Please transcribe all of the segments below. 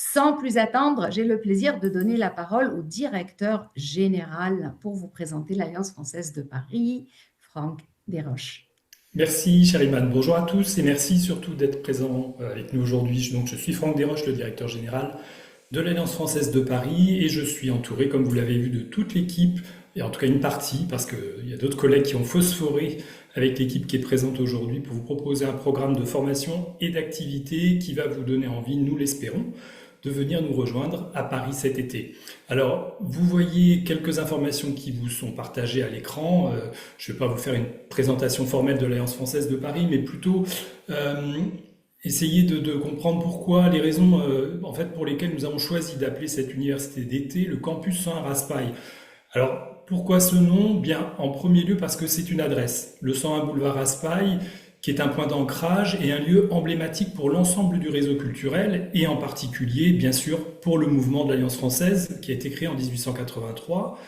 Sans plus attendre, j'ai le plaisir de donner la parole au directeur général pour vous présenter l'Alliance française de Paris, Franck Desroches. Merci Chariman, bonjour à tous et merci surtout d'être présent avec nous aujourd'hui. Je suis Franck Desroches, le directeur général de l'Alliance française de Paris et je suis entouré, comme vous l'avez vu, de toute l'équipe, et en tout cas une partie, parce qu'il y a d'autres collègues qui ont phosphoré avec l'équipe qui est présente aujourd'hui pour vous proposer un programme de formation et d'activité qui va vous donner envie, nous l'espérons, de venir nous rejoindre à Paris cet été. Alors, vous voyez quelques informations qui vous sont partagées à l'écran. Je ne vais pas vous faire une présentation formelle de l'Alliance française de Paris, mais plutôt essayer de comprendre pourquoi, les raisons en fait, pour lesquelles nous avons choisi d'appeler cette université d'été le campus 101 Raspail. Alors, pourquoi ce nom? Bien, en premier lieu parce que c'est une adresse. Le 101 boulevard Raspail, qui est un point d'ancrage et un lieu emblématique pour l'ensemble du réseau culturel et en particulier, bien sûr, pour le mouvement de l'Alliance française qui a été créé en 1883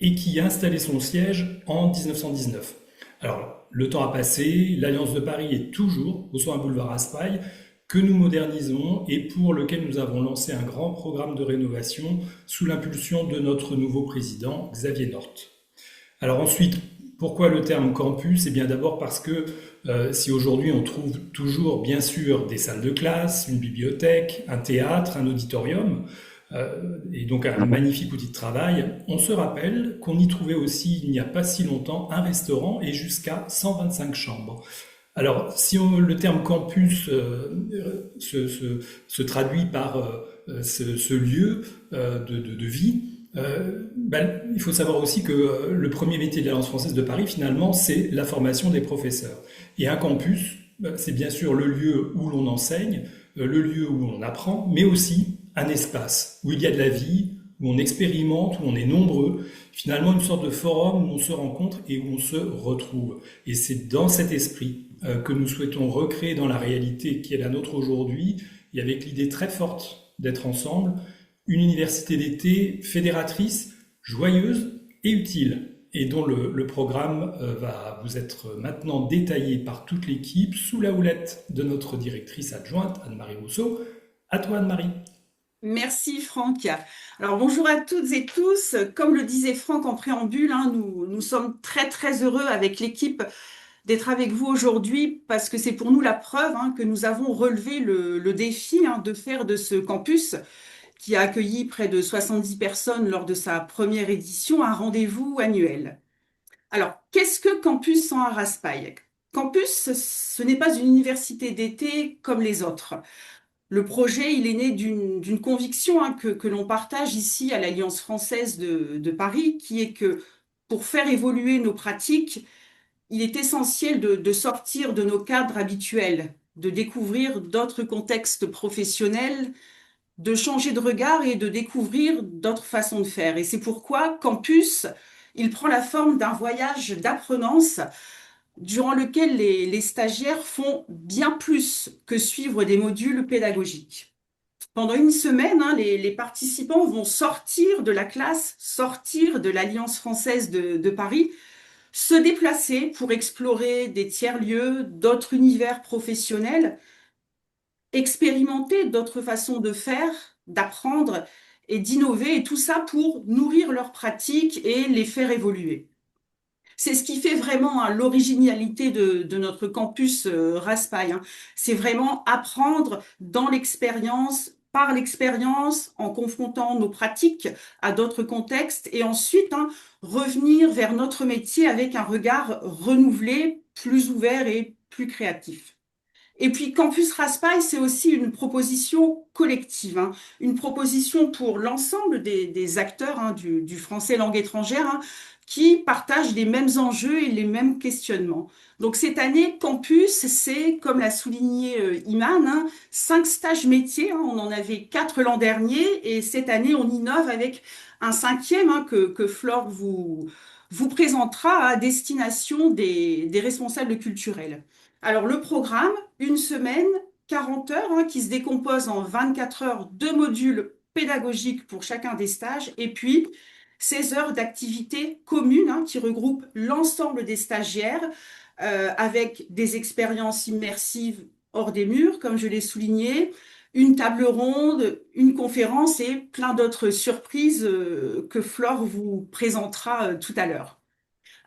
et qui a installé son siège en 1919. Alors, le temps a passé, l'Alliance de Paris est toujours au 101 boulevard Raspail, que nous modernisons et pour lequel nous avons lancé un grand programme de rénovation sous l'impulsion de notre nouveau président, Xavier Nort. Alors ensuite, pourquoi le terme campus? Eh bien d'abord parce que si aujourd'hui on trouve toujours bien sûr des salles de classe, une bibliothèque, un théâtre, un auditorium, et donc un magnifique outil de travail, on se rappelle qu'on y trouvait aussi il n'y a pas si longtemps un restaurant et jusqu'à 125 chambres. Alors, si le terme campus se traduit par ce lieu de vie, il faut savoir aussi que le premier métier de l'Alliance française de Paris, finalement, c'est la formation des professeurs. Et un campus, c'est bien sûr le lieu où l'on enseigne, le lieu où on apprend, mais aussi un espace où il y a de la vie, où on expérimente, où on est nombreux, finalement une sorte de forum où on se rencontre et où on se retrouve. Et c'est dans cet esprit que nous souhaitons recréer dans la réalité qui est la nôtre aujourd'hui, et avec l'idée très forte d'être ensemble, une université d'été fédératrice, joyeuse et utile, et dont le programme va vous être maintenant détaillé par toute l'équipe sous la houlette de notre directrice adjointe, Anne-Marie Rousseau. À toi Anne-Marie. Merci Franck. Alors bonjour à toutes et tous. Comme le disait Franck en préambule, nous sommes très très heureux avec l'équipe d'être avec vous aujourd'hui parce que c'est pour nous la preuve que nous avons relevé le défi de faire de ce campus qui a accueilli près de 70 personnes lors de sa première édition un rendez-vous annuel. Alors, qu'est-ce que Campus 101 Raspail? Campus, ce n'est pas une université d'été comme les autres. Le projet, il est né d'une conviction que l'on partage ici à l'Alliance française de Paris, qui est que pour faire évoluer nos pratiques, il est essentiel de sortir de nos cadres habituels, de découvrir d'autres contextes professionnels, de changer de regard et de découvrir d'autres façons de faire. Et c'est pourquoi Campus, il prend la forme d'un voyage d'apprenance durant lequel les stagiaires font bien plus que suivre des modules pédagogiques. Pendant une semaine, les participants vont sortir de la classe, sortir de l'Alliance française de Paris, se déplacer pour explorer des tiers-lieux, d'autres univers professionnels, expérimenter d'autres façons de faire, d'apprendre et d'innover, et tout ça pour nourrir leurs pratiques et les faire évoluer. C'est ce qui fait vraiment l'originalité de notre campus Raspail. C'est vraiment apprendre dans l'expérience, par l'expérience, en confrontant nos pratiques à d'autres contextes et ensuite revenir vers notre métier avec un regard renouvelé, plus ouvert et plus créatif. Et puis Campus Raspail, c'est aussi une proposition collective, une proposition pour l'ensemble des acteurs du français langue étrangère qui partagent les mêmes enjeux et les mêmes questionnements. Donc cette année, Campus, c'est, comme l'a souligné Iman, 5 stages métiers. On en avait 4 l'an dernier et cette année, on innove avec un cinquième que Flore vous présentera à destination des responsables culturels. Alors le programme, une semaine, 40 heures, qui se décompose en 24 heures de modules pédagogiques pour chacun des stages, et puis 16 heures d'activités communes qui regroupent l'ensemble des stagiaires avec des expériences immersives hors des murs, comme je l'ai souligné, une table ronde, une conférence et plein d'autres surprises que Flore vous présentera tout à l'heure.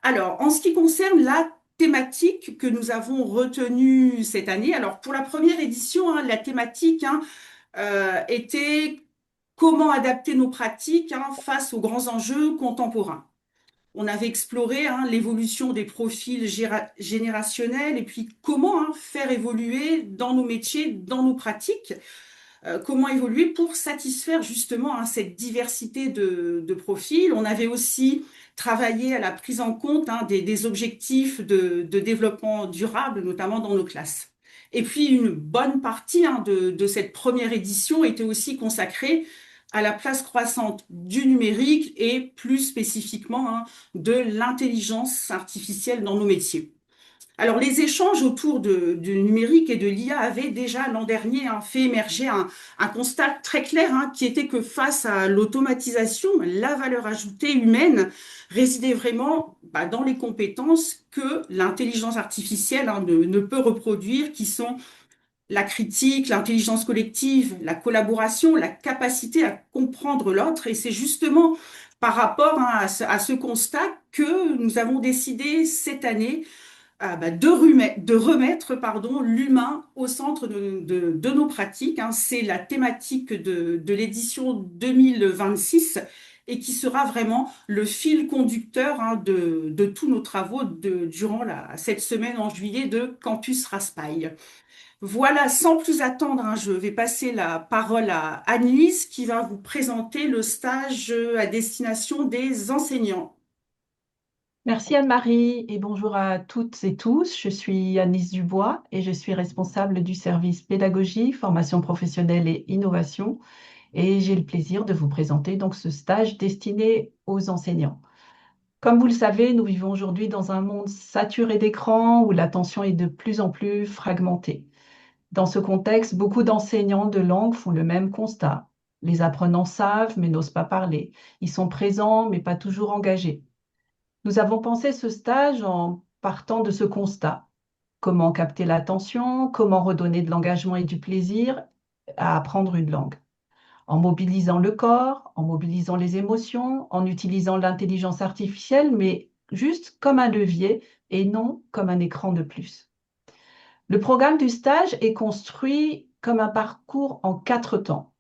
Alors, en ce qui concerne la thématique que nous avons retenue cette année, alors pour la première édition, hein, la thématique était comment adapter nos pratiques face aux grands enjeux contemporains. On avait exploré l'évolution des profils générationnels et puis comment faire évoluer dans nos métiers, dans nos pratiques, comment évoluer pour satisfaire justement cette diversité de profils. On avait aussi travaillé à la prise en compte des objectifs de développement durable, notamment dans nos classes. Et puis une bonne partie de cette première édition était aussi consacrée à la place croissante du numérique et plus spécifiquement de l'intelligence artificielle dans nos métiers. Alors, les échanges autour du numérique et de l'IA avaient déjà l'an dernier fait émerger un constat très clair qui était que face à l'automatisation, la valeur ajoutée humaine résidait vraiment dans les compétences que l'intelligence artificielle ne peut reproduire, qui sont la critique, l'intelligence collective, la collaboration, la capacité à comprendre l'autre. Et c'est justement par rapport à ce constat que nous avons décidé cette année de remettre l'humain au centre de nos pratiques. C'est la thématique de l'édition 2026 et qui sera vraiment le fil conducteur de tous nos travaux durant cette semaine en juillet de Campus Raspail. Voilà, sans plus attendre, je vais passer la parole à Annelise qui va vous présenter le stage à destination des enseignants. Merci Anne-Marie et bonjour à toutes et tous. Je suis Annelise Dubois et je suis responsable du service pédagogie, formation professionnelle et innovation. Et j'ai le plaisir de vous présenter donc ce stage destiné aux enseignants. Comme vous le savez, nous vivons aujourd'hui dans un monde saturé d'écrans où l'attention est de plus en plus fragmentée. Dans ce contexte, beaucoup d'enseignants de langue font le même constat. Les apprenants savent mais n'osent pas parler. Ils sont présents mais pas toujours engagés. Nous avons pensé ce stage en partant de ce constat. Comment capter l'attention, comment redonner de l'engagement et du plaisir à apprendre une langue. En mobilisant le corps, en mobilisant les émotions, en utilisant l'intelligence artificielle, mais juste comme un levier et non comme un écran de plus. Le programme du stage est construit comme un parcours en 4 temps.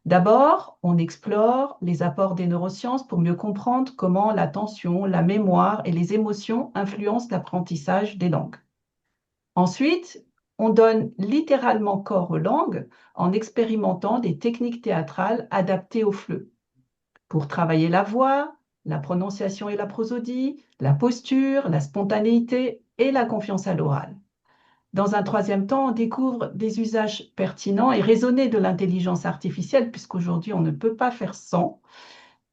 D'abord, on explore les apports des neurosciences pour mieux comprendre comment l'attention, la mémoire et les émotions influencent l'apprentissage des langues. Ensuite, on donne littéralement corps aux langues en expérimentant des techniques théâtrales adaptées au FLE pour travailler la voix, la prononciation et la prosodie, la posture, la spontanéité et la confiance à l'oral. Dans un troisième temps, on découvre des usages pertinents et raisonnés de l'intelligence artificielle, puisqu'aujourd'hui, on ne peut pas faire sans,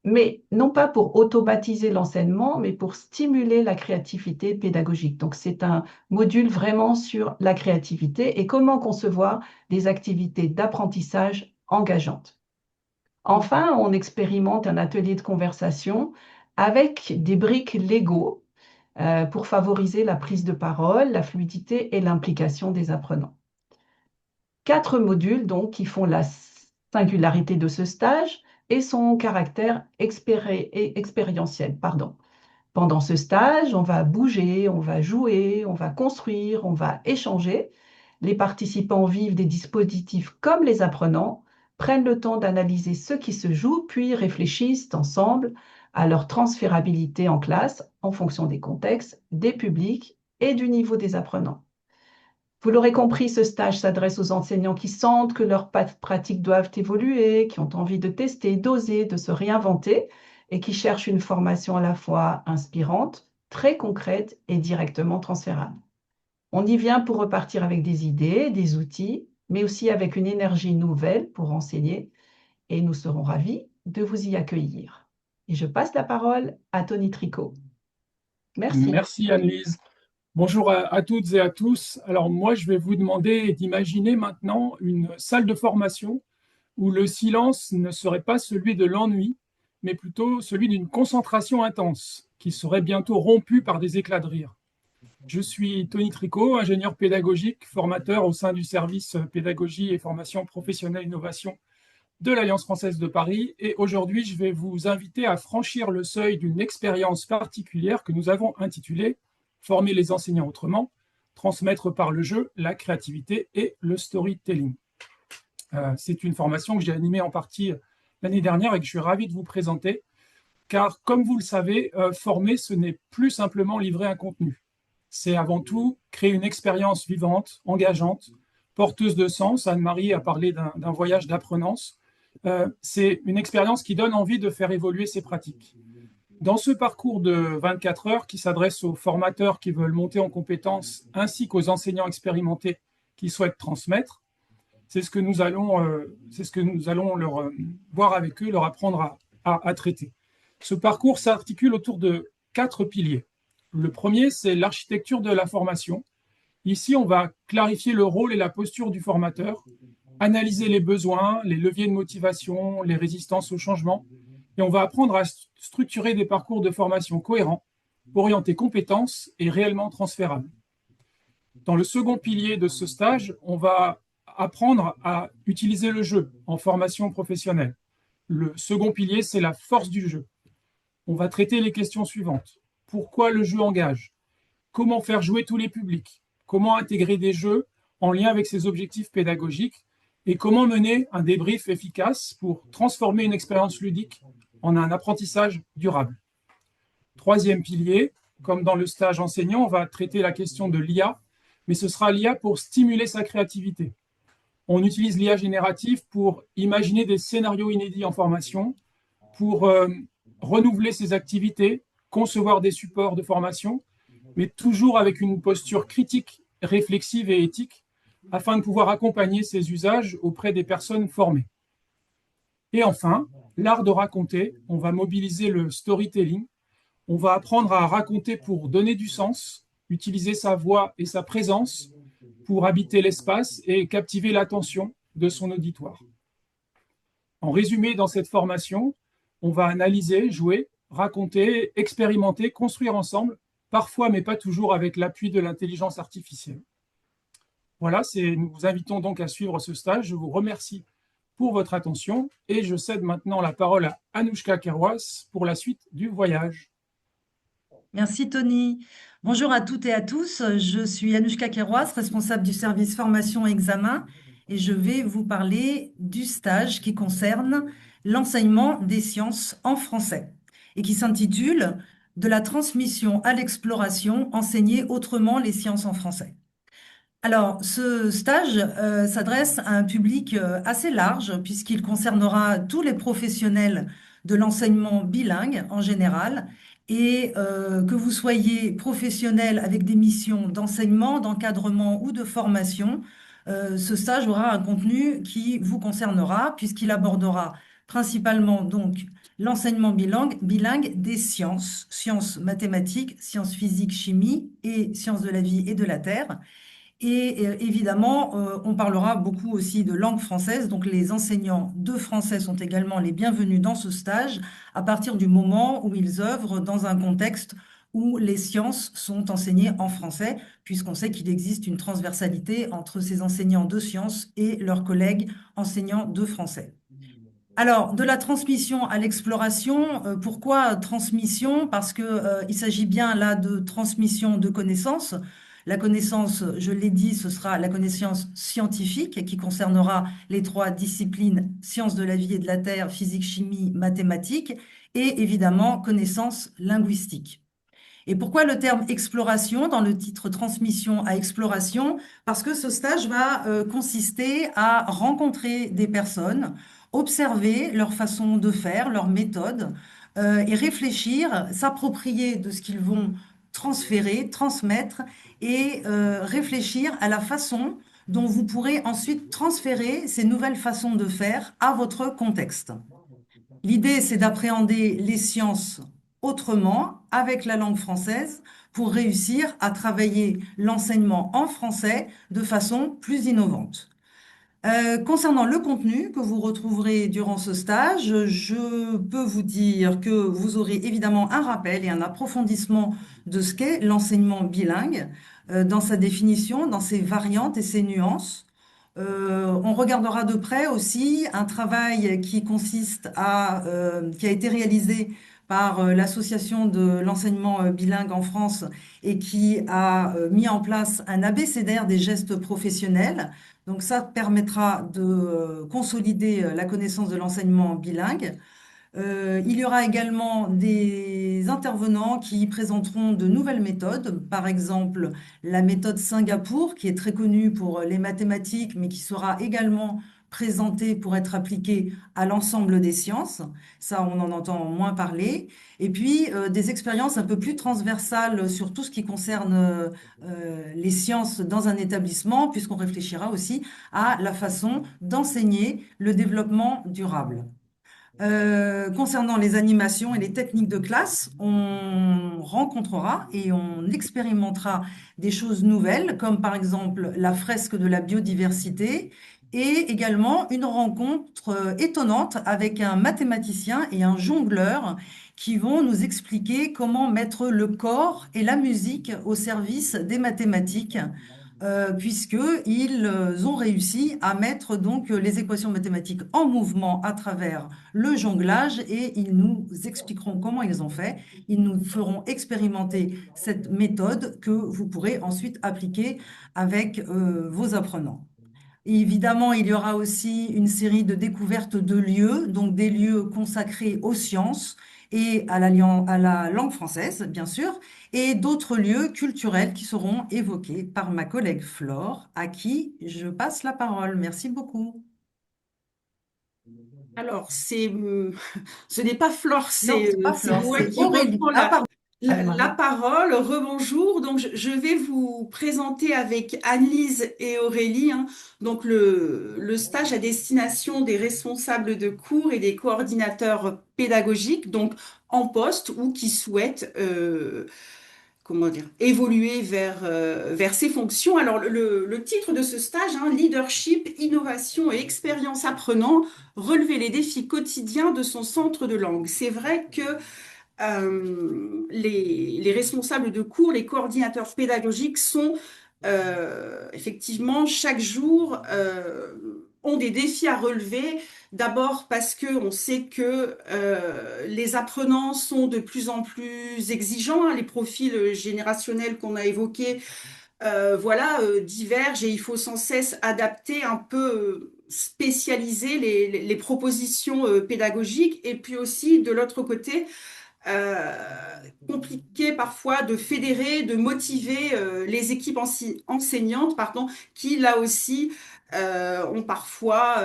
mais non pas pour automatiser l'enseignement, mais pour stimuler la créativité pédagogique. Donc, c'est un module vraiment sur la créativité et comment concevoir des activités d'apprentissage engageantes. Enfin, on expérimente un atelier de conversation avec des briques Lego pour favoriser la prise de parole, la fluidité et l'implication des apprenants. 4 modules donc qui font la singularité de ce stage et son caractère expérientiel. Pendant ce stage, on va bouger, on va jouer, on va construire, on va échanger. Les participants vivent des dispositifs comme les apprenants, prennent le temps d'analyser ce qui se joue, puis réfléchissent ensemble à leur transférabilité en classe en fonction des contextes, des publics et du niveau des apprenants. Vous l'aurez compris, ce stage s'adresse aux enseignants qui sentent que leurs pratiques doivent évoluer, qui ont envie de tester, d'oser, de se réinventer et qui cherchent une formation à la fois inspirante, très concrète et directement transférable. On y vient pour repartir avec des idées, des outils, mais aussi avec une énergie nouvelle pour enseigner et nous serons ravis de vous y accueillir. Et je passe la parole à Tony Tricot. Merci. Merci Annelise. Bonjour à toutes et à tous. Alors moi, je vais vous demander d'imaginer maintenant une salle de formation où le silence ne serait pas celui de l'ennui, mais plutôt celui d'une concentration intense qui serait bientôt rompue par des éclats de rire. Je suis Tony Tricot, ingénieur pédagogique, formateur au sein du service pédagogie et formation professionnelle innovation de l'Alliance française de Paris. Et aujourd'hui, je vais vous inviter à franchir le seuil d'une expérience particulière que nous avons intitulée Former les enseignants autrement, transmettre par le jeu la créativité et le storytelling. C'est une formation que j'ai animée en partie l'année dernière et que je suis ravi de vous présenter, car comme vous le savez, former, ce n'est plus simplement livrer un contenu. C'est avant tout créer une expérience vivante, engageante, porteuse de sens. Anne-Marie a parlé d'un voyage d'apprenance. C'est une expérience qui donne envie de faire évoluer ses pratiques. Dans ce parcours de 24 heures qui s'adresse aux formateurs qui veulent monter en compétences ainsi qu'aux enseignants expérimentés qui souhaitent transmettre, c'est ce que nous allons leur voir avec eux, leur apprendre à traiter. Ce parcours s'articule autour de 4 piliers. Le premier, c'est l'architecture de la formation. Ici, on va clarifier le rôle et la posture du formateur, analyser les besoins, les leviers de motivation, les résistances au changement, et on va apprendre à structurer des parcours de formation cohérents, orientés compétences et réellement transférables. Dans le second pilier de ce stage, on va apprendre à utiliser le jeu en formation professionnelle. Le second pilier, c'est la force du jeu. On va traiter les questions suivantes. Pourquoi le jeu engage? Comment faire jouer tous les publics? Comment intégrer des jeux en lien avec ses objectifs pédagogiques? Et comment mener un débrief efficace pour transformer une expérience ludique en un apprentissage durable? Troisième pilier, comme dans le stage enseignant, on va traiter la question de l'IA, mais ce sera l'IA pour stimuler sa créativité. On utilise l'IA générative pour imaginer des scénarios inédits en formation, pour renouveler ses activités, concevoir des supports de formation, mais toujours avec une posture critique, réflexive et éthique, afin de pouvoir accompagner ces usages auprès des personnes formées. Et enfin, l'art de raconter, on va mobiliser le storytelling, on va apprendre à raconter pour donner du sens, utiliser sa voix et sa présence pour habiter l'espace et captiver l'attention de son auditoire. En résumé, dans cette formation, on va analyser, jouer, raconter, expérimenter, construire ensemble, parfois mais pas toujours avec l'appui de l'intelligence artificielle. Voilà, nous vous invitons donc à suivre ce stage. Je vous remercie pour votre attention et je cède maintenant la parole à Anouchka Kerwas pour la suite du voyage. Merci Tony. Bonjour à toutes et à tous. Je suis Anouchka Kerwas, responsable du service formation et examen, et je vais vous parler du stage qui concerne l'enseignement des sciences en français et qui s'intitule De la transmission à l'exploration, enseigner autrement les sciences en français. Alors, ce stage s'adresse à un public assez large puisqu'il concernera tous les professionnels de l'enseignement bilingue en général et que vous soyez professionnel avec des missions d'enseignement, d'encadrement ou de formation, ce stage aura un contenu qui vous concernera puisqu'il abordera principalement donc l'enseignement bilingue des sciences, sciences mathématiques, sciences physiques, chimie et sciences de la vie et de la terre. Et évidemment, on parlera beaucoup aussi de langue française, donc les enseignants de français sont également les bienvenus dans ce stage à partir du moment où ils œuvrent dans un contexte où les sciences sont enseignées en français, puisqu'on sait qu'il existe une transversalité entre ces enseignants de sciences et leurs collègues enseignants de français. Alors, de la transmission à l'exploration, pourquoi transmission? Parce que il s'agit bien là de transmission de connaissances. La connaissance, je l'ai dit, ce sera la connaissance scientifique qui concernera les 3 disciplines, sciences de la vie et de la terre, physique, chimie, mathématiques, et évidemment connaissance linguistique. Et pourquoi le terme exploration dans le titre transmission à exploration? Parce que ce stage va consister à rencontrer des personnes, observer leur façon de faire, leur méthode, et réfléchir, s'approprier de ce qu'ils vont transférer, transmettre, et réfléchir à la façon dont vous pourrez ensuite transférer ces nouvelles façons de faire à votre contexte. L'idée, c'est d'appréhender les sciences autrement, avec la langue française, pour réussir à travailler l'enseignement en français de façon plus innovante. Concernant le contenu que vous retrouverez durant ce stage, je peux vous dire que vous aurez évidemment un rappel et un approfondissement de ce qu'est l'enseignement bilingue, dans sa définition, dans ses variantes et ses nuances. On regardera de près aussi un travail qui a été réalisé par l'Association de l'enseignement bilingue en France et qui a mis en place un abécédaire des gestes professionnels. Donc ça permettra de consolider la connaissance de l'enseignement bilingue. Il y aura également des intervenants qui présenteront de nouvelles méthodes, par exemple la méthode Singapour, qui est très connue pour les mathématiques, mais qui sera également présentée pour être appliquée à l'ensemble des sciences. Ça, on en entend moins parler. Et puis, des expériences un peu plus transversales sur tout ce qui concerne les sciences dans un établissement, puisqu'on réfléchira aussi à la façon d'enseigner le développement durable. Concernant les animations et les techniques de classe, on rencontrera et on expérimentera des choses nouvelles, comme par exemple la fresque de la biodiversité et également une rencontre étonnante avec un mathématicien et un jongleur qui vont nous expliquer comment mettre le corps et la musique au service des mathématiques puisqu'ils ont réussi à mettre donc les équations mathématiques en mouvement à travers le jonglage et ils nous expliqueront comment ils ont fait. Ils nous feront expérimenter cette méthode que vous pourrez ensuite appliquer avec vos apprenants. Et évidemment, il y aura aussi une série de découvertes de lieux, donc des lieux consacrés aux sciences et à la langue française, bien sûr, et d'autres lieux culturels qui seront évoqués par ma collègue Flore, à qui je passe la parole. Merci beaucoup. Alors, ce n'est pas Flore, Non, c'est pas c'est Flore, moi c'est qui Aurélie. reprends Ah, pardon, la Anne-Marie. parole. Rebonjour. Donc, je vais vous présenter avec Annelise et Aurélie, hein, donc le stage à destination des responsables de cours et des coordinateurs pédagogiques, donc en poste ou qui souhaitent comment dire, évoluer vers ces fonctions. Alors, le titre de ce stage, hein, Leadership, innovation et expérience apprenant, relever les défis quotidiens de son centre de langue. C'est vrai que les responsables de cours, les coordinateurs pédagogiques sont effectivement chaque jour ont des défis à relever. D'abord parce que on sait que les apprenants sont de plus en plus exigeants, hein, les profils générationnels qu'on a évoqués, voilà, divergent et il faut sans cesse adapter un peu. Spécialiser les propositions pédagogiques et puis aussi de l'autre côté euh, compliqué parfois de fédérer, de motiver les équipes enseignantes, pardon, qui là aussi ont parfois,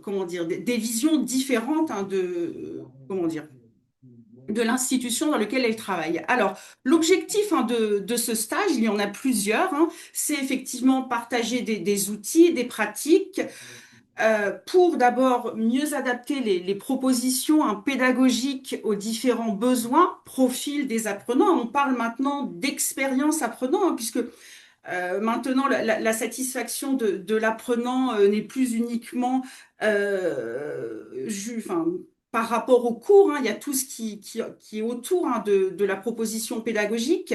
comment dire, des visions différentes hein, comment dire, de l'institution dans laquelle elles travaillent. Alors, l'objectif hein, de ce stage, il y en a plusieurs, hein, c'est effectivement partager des outils, des pratiques, pour d'abord mieux adapter les propositions hein, pédagogiques aux différents besoins, profils des apprenants. On parle maintenant d'expérience apprenant, hein, puisque maintenant la satisfaction de l'apprenant n'est plus uniquement enfin, par rapport au cours, hein, il y a tout ce qui est autour hein, de la proposition pédagogique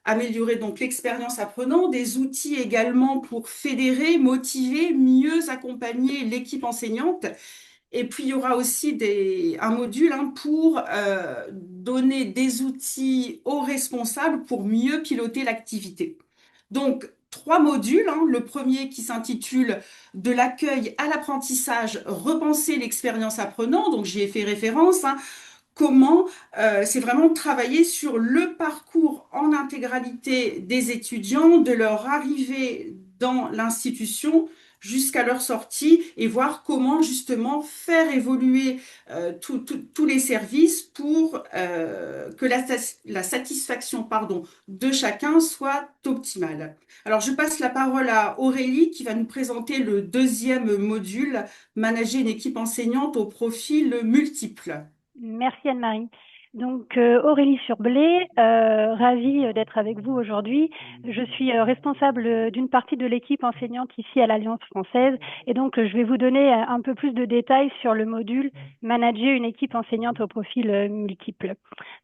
améliorer donc l'expérience apprenant, des outils également pour fédérer, motiver, mieux accompagner l'équipe enseignante. Et puis, il y aura aussi un module hein, pour donner des outils aux responsables pour mieux piloter l'activité. Donc, trois modules. Hein. Le premier qui s'intitule De l'accueil à l'apprentissage, repenser l'expérience apprenant. Donc, j'y ai fait référence. Hein. Comment c'est vraiment travailler sur le parcours en intégralité des étudiants, de leur arrivée dans l'institution jusqu'à leur sortie et voir comment justement faire évoluer tous les services pour que la satisfaction pardon, de chacun soit optimale. Alors je passe la parole à Aurélie qui va nous présenter le deuxième module, manager une équipe enseignante au profil multiple. Merci Anne-Marie. Donc, Aurélie Surblé, ravie d'être avec vous aujourd'hui. Je suis responsable d'une partie de l'équipe enseignante ici à l'Alliance française et donc je vais vous donner un peu plus de détails sur le module Manager une équipe enseignante au profil multiple.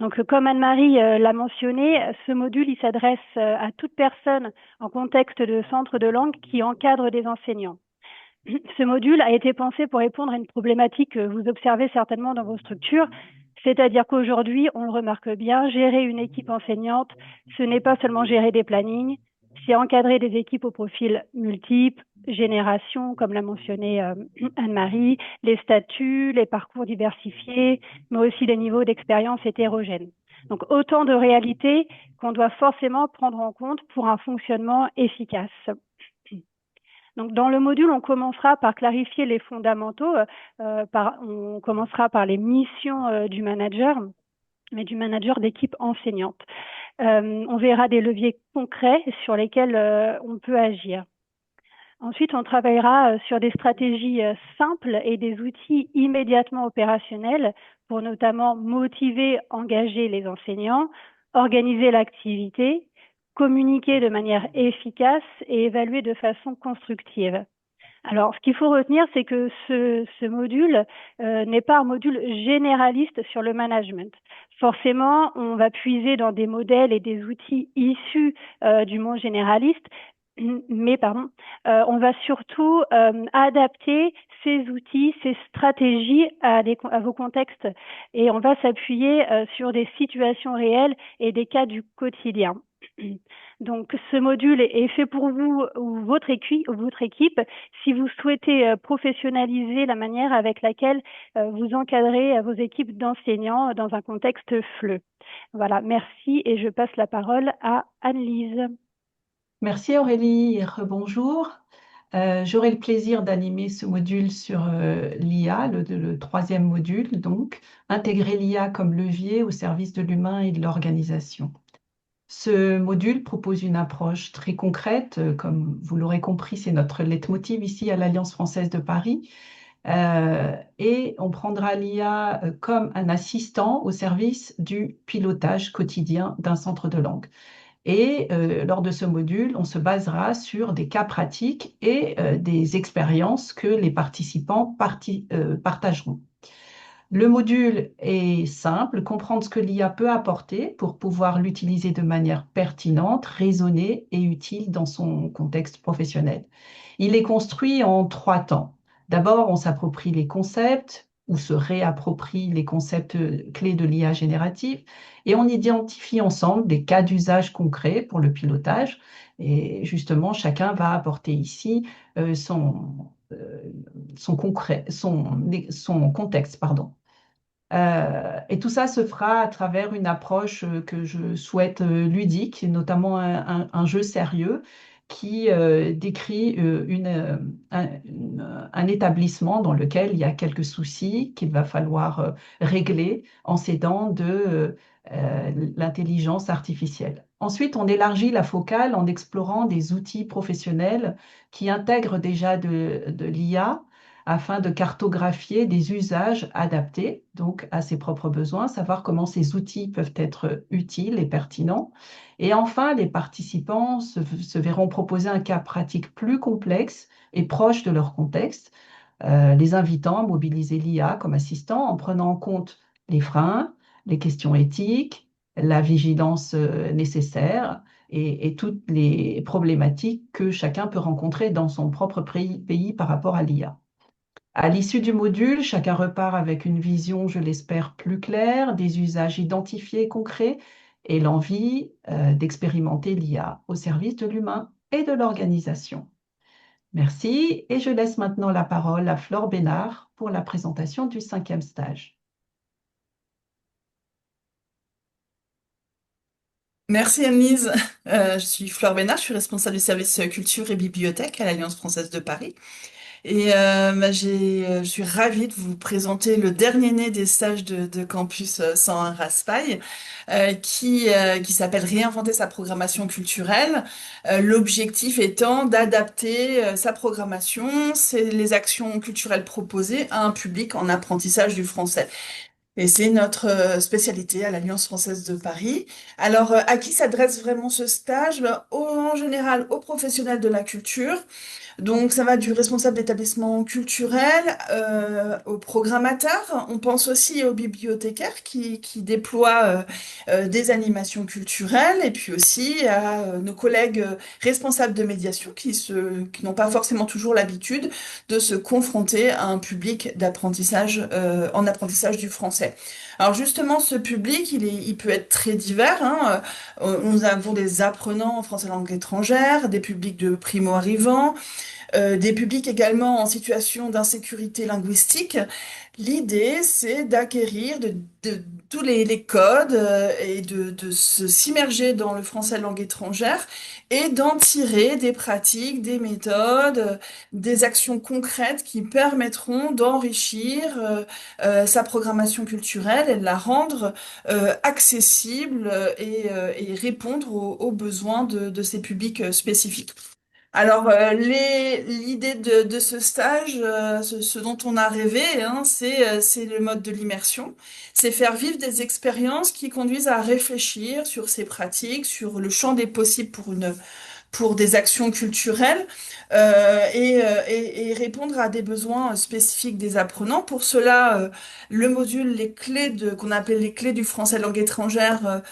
Donc, comme Anne-Marie l'a mentionné, ce module il s'adresse à toute personne en contexte de centre de langue qui encadre des enseignants. Ce module a été pensé pour répondre à une problématique que vous observez certainement dans vos structures, c'est-à-dire qu'aujourd'hui, on le remarque bien, gérer une équipe enseignante, ce n'est pas seulement gérer des plannings, c'est encadrer des équipes au profil multiple, génération, comme l'a mentionné Anne-Marie, les statuts, les parcours diversifiés, mais aussi les niveaux d'expérience hétérogènes. Donc, autant de réalités qu'on doit forcément prendre en compte pour un fonctionnement efficace. Donc, dans le module, on commencera par clarifier les fondamentaux. On commencera par les missions du manager, mais du manager d'équipe enseignante. On verra des leviers concrets sur lesquels on peut agir. Ensuite, on travaillera sur des stratégies simples et des outils immédiatement opérationnels pour notamment motiver, engager les enseignants, organiser l'activité, communiquer de manière efficace et évaluer de façon constructive. Alors, ce qu'il faut retenir, c'est que ce module n'est pas un module généraliste sur le management. Forcément, on va puiser dans des modèles et des outils issus du monde généraliste, mais on va surtout adapter ces outils, ces stratégies à vos contextes et on va s'appuyer sur des situations réelles et des cas du quotidien. Donc, ce module est fait pour vous ou votre équipe si vous souhaitez professionnaliser la manière avec laquelle vous encadrez vos équipes d'enseignants dans un contexte FLE. Voilà, merci et je passe la parole à Anne-Lise. Merci Aurélie et rebonjour. J'aurai le plaisir d'animer ce module sur l'IA, le troisième module, donc, intégrer l'IA comme levier au service de l'humain et de l'organisation. Ce module propose une approche très concrète, comme vous l'aurez compris, c'est notre leitmotiv ici à l'Alliance française de Paris, et on prendra l'IA comme un assistant au service du pilotage quotidien d'un centre de langue. Et lors de ce module, on se basera sur des cas pratiques et des expériences que les participants partageront. Le module est simple, comprendre ce que l'IA peut apporter pour pouvoir l'utiliser de manière pertinente, raisonnée et utile dans son contexte professionnel. Il est construit en 3 temps. D'abord, on s'approprie les concepts ou se réapproprie les concepts clés de l'IA générative et on identifie ensemble des cas d'usage concrets pour le pilotage. Et justement, chacun va apporter ici son contexte, pardon. Et tout ça se fera à travers une approche que je souhaite ludique, notamment un jeu sérieux qui décrit un établissement dans lequel il y a quelques soucis qu'il va falloir régler en s'aidant de l'intelligence artificielle. Ensuite, on élargit la focale en explorant des outils professionnels qui intègrent déjà de l'IA afin de cartographier des usages adaptés donc à ses propres besoins, savoir comment ces outils peuvent être utiles et pertinents. Et enfin, les participants se verront proposer un cas pratique plus complexe et proche de leur contexte, les invitant à mobiliser l'IA comme assistant en prenant en compte les freins, les questions éthiques, la vigilance nécessaire et toutes les problématiques que chacun peut rencontrer dans son propre pays par rapport à l'IA. À l'issue du module, chacun repart avec une vision, je l'espère, plus claire, des usages identifiés et concrets et l'envie d'expérimenter l'IA au service de l'humain et de l'organisation. Merci et je laisse maintenant la parole à Flore Bénard pour la présentation du 5e stage. Merci Anne-Lise. Je suis Flore Bénard, je suis responsable du service culture et bibliothèque à l'Alliance française de Paris. Et je suis ravie de vous présenter le dernier né des stages de Campus 101 Raspail, qui s'appelle Réinventer sa programmation culturelle. L'objectif étant d'adapter sa programmation, les actions culturelles proposées à un public en apprentissage du français. Et c'est notre spécialité à l'Alliance française de Paris. Alors, à qui s'adresse vraiment ce stage? Ben, en général, aux professionnels de la culture. Donc, ça va du responsable d'établissement culturel au programmateur. On pense aussi aux bibliothécaires qui déploient des animations culturelles et puis aussi à nos collègues responsables de médiation qui n'ont pas forcément toujours l'habitude de se confronter à un public d'apprentissage en apprentissage du français. Alors justement, ce public, il peut être très divers, hein. Nous avons des apprenants en français langue étrangère, des publics de primo-arrivants, des publics également en situation d'insécurité linguistique. L'idée, c'est d'acquérir de tous les codes et de s'immerger dans le français langue étrangère et d'en tirer des pratiques, des méthodes, des actions concrètes qui permettront d'enrichir sa programmation culturelle et de la rendre accessible et répondre aux besoins de ces publics spécifiques. Alors, l'idée de ce stage, ce dont on a rêvé, hein, c'est le mode de l'immersion. C'est faire vivre des expériences qui conduisent à réfléchir sur ces pratiques, sur le champ des possibles pour des actions culturelles et répondre à des besoins spécifiques des apprenants. Pour cela, le module, qu'on appelle les clés du français langue étrangère,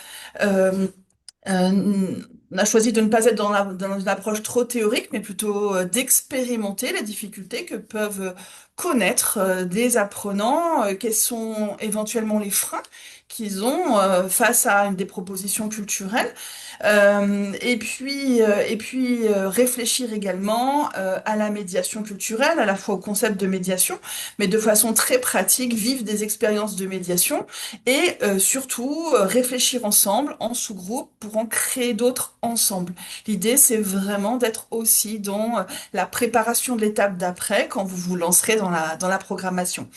on a choisi de ne pas être dans une approche trop théorique, mais plutôt d'expérimenter les difficultés que peuvent connaître des apprenants, quels sont éventuellement les freins qu'ils ont face à des propositions culturelles, réfléchir également à la médiation culturelle, à la fois au concept de médiation, mais de façon très pratique, vivre des expériences de médiation et surtout réfléchir ensemble en sous-groupe pour en créer d'autres ensemble. L'idée, c'est vraiment d'être aussi dans la préparation de l'étape d'après quand vous vous lancerez dans la programmation.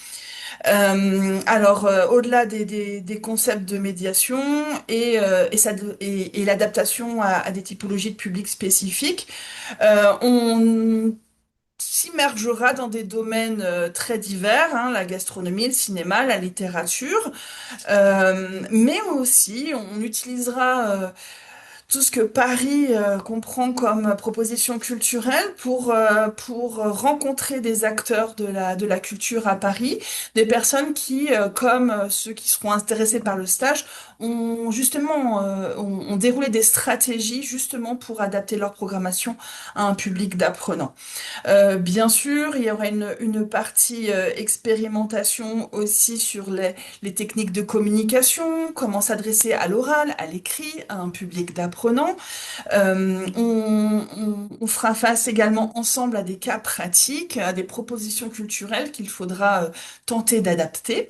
Au-delà des concepts de médiation et l'adaptation à des typologies de publics spécifiques, on s'immergera dans des domaines très divers, hein, la gastronomie, le cinéma, la littérature, mais aussi on utilisera tout ce que Paris comprend comme proposition culturelle pour rencontrer des acteurs de la culture à Paris, des personnes qui, comme ceux qui seront intéressés par le stage, ont déroulé des stratégies justement pour adapter leur programmation à un public d'apprenants. Bien sûr, il y aura une partie expérimentation aussi sur les techniques de communication, comment s'adresser à l'oral, à l'écrit, à un public d'apprenants. On fera face également ensemble à des cas pratiques, à des propositions culturelles qu'il faudra tenter d'adapter.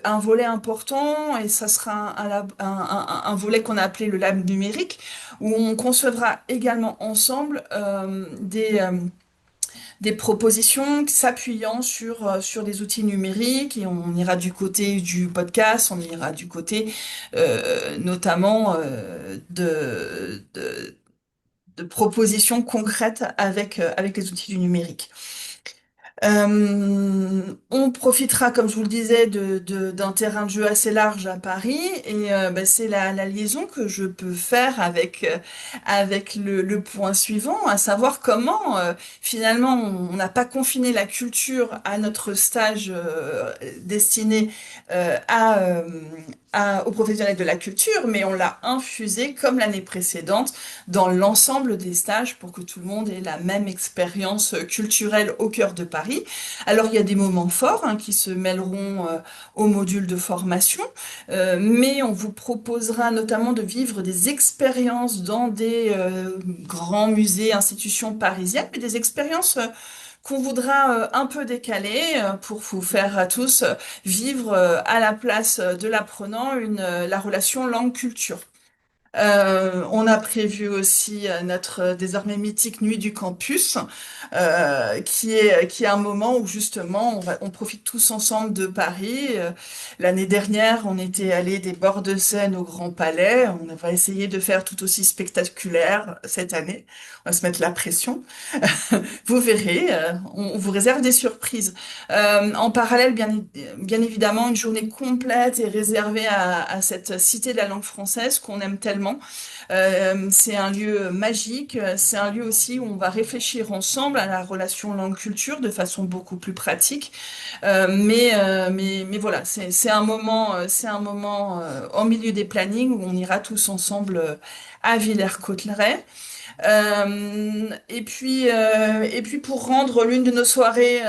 Un volet important, et ça sera un volet qu'on a appelé le lab numérique, où on concevra également ensemble des propositions s'appuyant sur des outils numériques, et on ira du côté du podcast, on ira du côté notamment de propositions concrètes avec les outils du numérique. On profitera, comme je vous le disais, d'un terrain de jeu assez large à Paris et c'est la liaison que je peux faire avec le point suivant, à savoir comment finalement on n'a pas confiné la culture à notre stage destiné aux professionnels de la culture, mais on l'a infusé comme l'année précédente dans l'ensemble des stages pour que tout le monde ait la même expérience culturelle au cœur de Paris. Alors il y a des moments forts qui se mêleront au module de formation, mais on vous proposera notamment de vivre des expériences dans des grands musées, institutions parisiennes, mais des expériences qu'on voudra un peu décaler pour vous faire à tous vivre à la place de l'apprenant la relation langue-culture. On a prévu aussi notre désormais mythique Nuit du Campus, qui est un moment où justement on profite tous ensemble de Paris. L'année dernière, on était allé des bords de Seine au Grand Palais. On va essayer de faire tout aussi spectaculaire cette année. On va se mettre la pression. Vous verrez, on vous réserve des surprises. En parallèle, bien évidemment, une journée complète est réservée à cette cité de la langue française qu'on aime tellement. C'est un lieu magique, c'est un lieu aussi où on va réfléchir ensemble à la relation langue-culture de façon beaucoup plus pratique. Mais voilà, c'est un moment au milieu des plannings où on ira tous ensemble à Villers-Cotterêts. Et puis pour rendre l'une de nos soirées,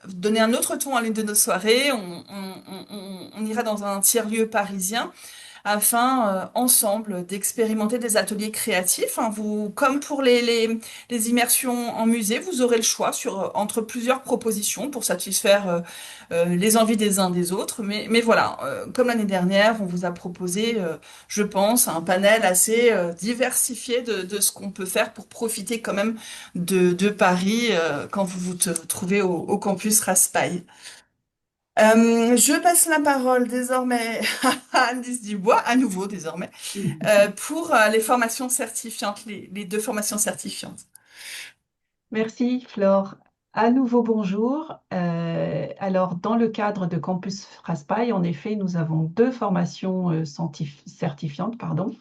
donner un autre ton à l'une de nos soirées, on ira dans un tiers-lieu parisien afin ensemble d'expérimenter des ateliers créatifs, hein. Comme pour les immersions en musée, vous aurez le choix entre plusieurs propositions pour satisfaire les envies des uns des autres. Mais voilà, comme l'année dernière, on vous a proposé, je pense, un panel assez diversifié de ce qu'on peut faire pour profiter quand même de Paris quand vous vous trouvez au campus Raspail. Je passe la parole désormais à Alice Dubois, à nouveau désormais, pour les formations certifiantes, les deux formations certifiantes. Merci, Flore. À nouveau, bonjour. Alors, dans le cadre de Campus Raspail, en effet, nous avons deux formations certifiantes, pardon.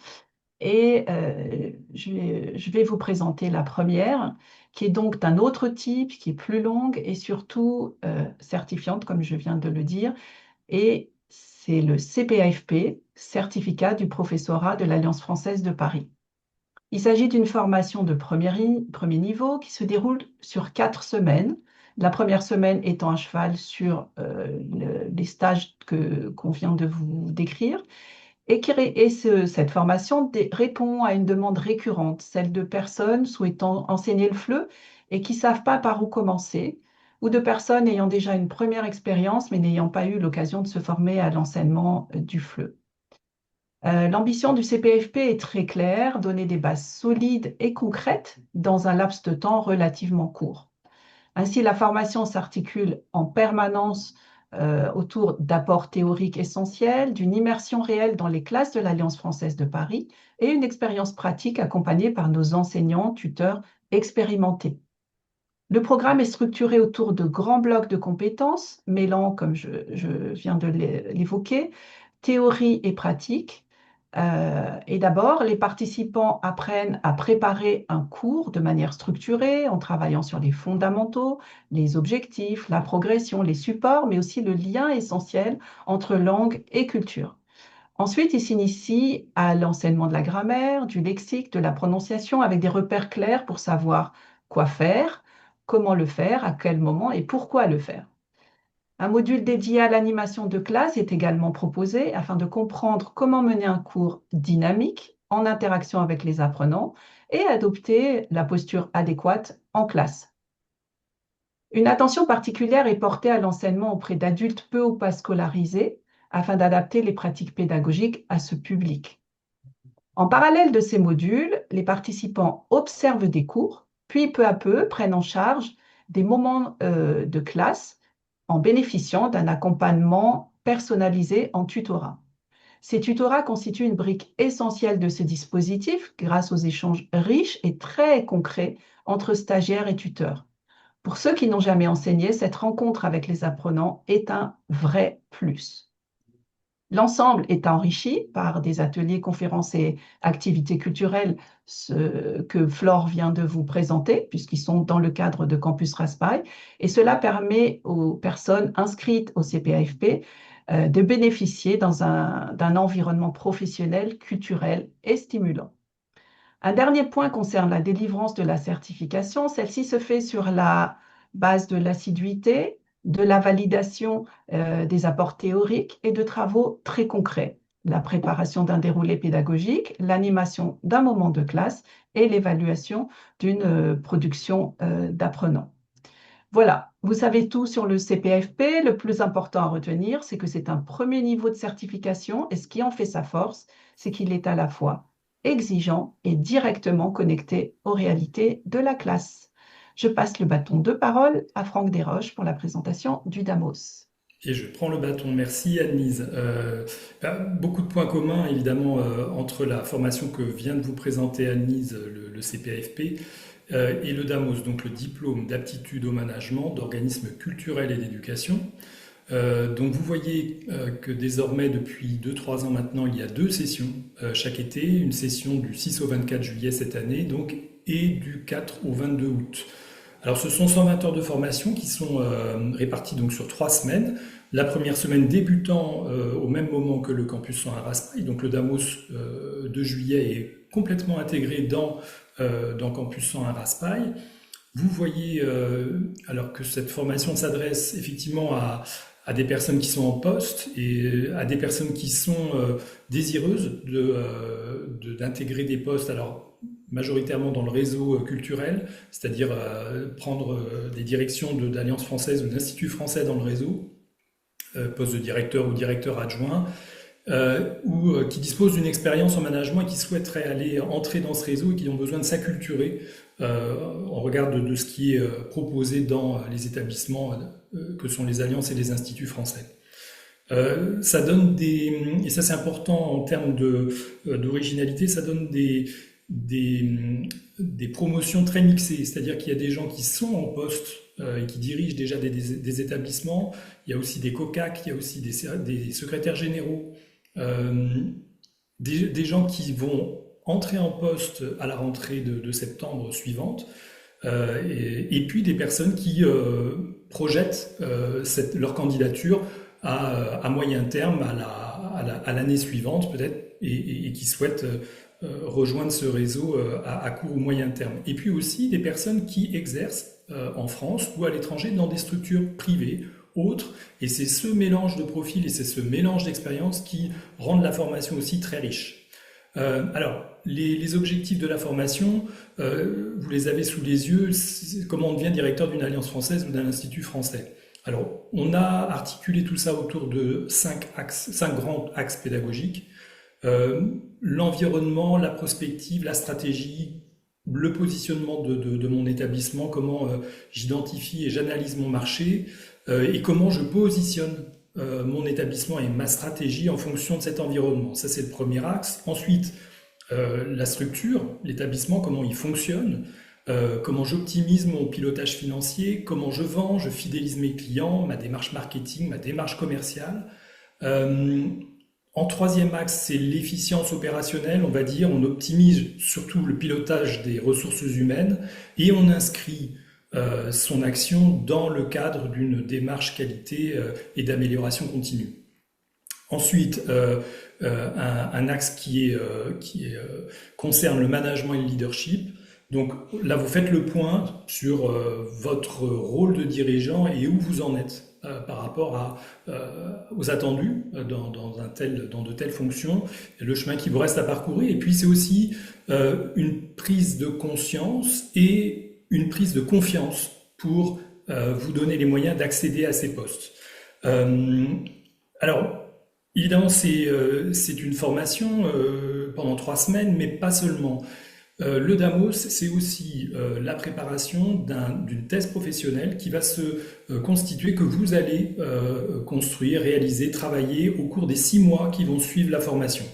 Et je vais vous présenter la première, qui est donc d'un autre type, qui est plus longue et surtout certifiante, comme je viens de le dire. Et c'est le CPAFP, Certificat du professorat de l'Alliance française de Paris. Il s'agit d'une formation de premier niveau qui se déroule sur 4 semaines. La première semaine étant à cheval sur les stages qu'on vient de vous décrire. Cette formation répond à une demande récurrente, celle de personnes souhaitant enseigner le FLE et qui ne savent pas par où commencer, ou de personnes ayant déjà une première expérience mais n'ayant pas eu l'occasion de se former à l'enseignement du FLE. L'ambition du CPFP est très claire, donner des bases solides et concrètes dans un laps de temps relativement court. Ainsi, la formation s'articule en permanence autour d'apports théoriques essentiels, d'une immersion réelle dans les classes de l'Alliance française de Paris et une expérience pratique accompagnée par nos enseignants, tuteurs expérimentés. Le programme est structuré autour de grands blocs de compétences, mêlant, comme je viens de l'évoquer, théorie et pratique. Et d'abord, les participants apprennent à préparer un cours de manière structurée en travaillant sur les fondamentaux, les objectifs, la progression, les supports, mais aussi le lien essentiel entre langue et culture. Ensuite, ils s'initient à l'enseignement de la grammaire, du lexique, de la prononciation avec des repères clairs pour savoir quoi faire, comment le faire, à quel moment et pourquoi le faire. Un module dédié à l'animation de classe est également proposé afin de comprendre comment mener un cours dynamique en interaction avec les apprenants et adopter la posture adéquate en classe. Une attention particulière est portée à l'enseignement auprès d'adultes peu ou pas scolarisés afin d'adapter les pratiques pédagogiques à ce public. En parallèle de ces modules, les participants observent des cours, puis peu à peu prennent en charge des moments de classe en bénéficiant d'un accompagnement personnalisé en tutorat. Ces tutorats constituent une brique essentielle de ce dispositif grâce aux échanges riches et très concrets entre stagiaires et tuteurs. Pour ceux qui n'ont jamais enseigné, cette rencontre avec les apprenants est un vrai plus. L'ensemble est enrichi par des ateliers, conférences et activités culturelles que Flore vient de vous présenter, puisqu'ils sont dans le cadre de Campus Raspail. Et cela permet aux personnes inscrites au CPAFP de bénéficier d'un environnement professionnel, culturel et stimulant. Un dernier point concerne la délivrance de la certification. Celle-ci se fait sur la base de l'assiduité, de la validation des apports théoriques et de travaux très concrets, la préparation d'un déroulé pédagogique, l'animation d'un moment de classe et l'évaluation d'une production d'apprenants. Voilà, vous savez tout sur le CPFP. Le plus important à retenir, c'est que c'est un premier niveau de certification et ce qui en fait sa force, c'est qu'il est à la fois exigeant et directement connecté aux réalités de la classe. Je passe le bâton de parole à Franck Desroches pour la présentation du DAMOS. Et je prends le bâton. Merci Anne-Lise. Beaucoup de points communs évidemment entre la formation que vient de vous présenter Anne-Lise, le CPAFP, et le DAMOS, donc le diplôme d'aptitude au management d'organismes culturels et d'éducation. Donc vous voyez que désormais depuis 2-3 ans maintenant, il y a 2 sessions chaque été, une session du 6 au 24 juillet cette année donc, et du 4 au 22 août. Alors ce sont 120 heures de formation qui sont réparties donc sur 3 semaines. La première semaine débutant au même moment que le campus 101 Raspail, donc le DAMOS de juillet est complètement intégré dans campus 101 Raspail. Vous voyez alors que cette formation s'adresse effectivement à des personnes qui sont en poste et à des personnes qui sont désireuses d'intégrer des postes, alors majoritairement dans le réseau culturel, c'est-à-dire prendre des directions d'Alliance française ou d'Institut français dans le réseau, poste de directeur ou directeur adjoint, ou qui disposent d'une expérience en management et qui souhaiteraient entrer dans ce réseau et qui ont besoin de s'acculturer en regard de ce qui est proposé dans les établissements que sont les alliances et les instituts français. Ça donne et ça c'est important en termes d'originalité, ça donne des promotions très mixées, c'est-à-dire qu'il y a des gens qui sont en poste et qui dirigent déjà des établissements, il y a aussi des COCAC, il y a aussi des secrétaires généraux, des gens qui vont entrer en poste à la rentrée de septembre suivante, et puis des personnes qui projettent leur candidature à moyen terme, à l'année suivante peut-être, et qui souhaitent rejoindre ce réseau à court ou moyen terme. Et puis aussi des personnes qui exercent en France ou à l'étranger dans des structures privées, autres, et c'est ce mélange de profils et c'est ce mélange d'expériences qui rendent la formation aussi très riche. Alors, les objectifs de la formation, vous les avez sous les yeux, comment on devient directeur d'une alliance française ou d'un institut français. Alors, on a articulé tout ça autour de 5 grands axes pédagogiques. L'environnement, la prospective, la stratégie, le positionnement de mon établissement, comment j'identifie et j'analyse mon marché et comment je positionne mon établissement et ma stratégie en fonction de cet environnement. Ça, c'est le premier axe. Ensuite, la structure, l'établissement, comment il fonctionne, comment j'optimise mon pilotage financier, comment je vends, je fidélise mes clients, ma démarche marketing, ma démarche commerciale. En troisième axe, c'est l'efficience opérationnelle, on va dire. On optimise surtout le pilotage des ressources humaines et on inscrit son action dans le cadre d'une démarche qualité et d'amélioration continue. Ensuite, un axe qui concerne le management et le leadership. Donc là, vous faites le point sur votre rôle de dirigeant et où vous en êtes par rapport aux attendus dans de telles fonctions, le chemin qui vous reste à parcourir. Et puis c'est aussi une prise de conscience et une prise de confiance pour vous donner les moyens d'accéder à ces postes. Alors, évidemment, c'est une formation pendant 3 semaines, mais pas seulement. Le DAMOS, c'est aussi la préparation d'une thèse professionnelle qui va se constituer, que vous allez construire, réaliser, travailler au cours des 6 mois qui vont suivre la formation.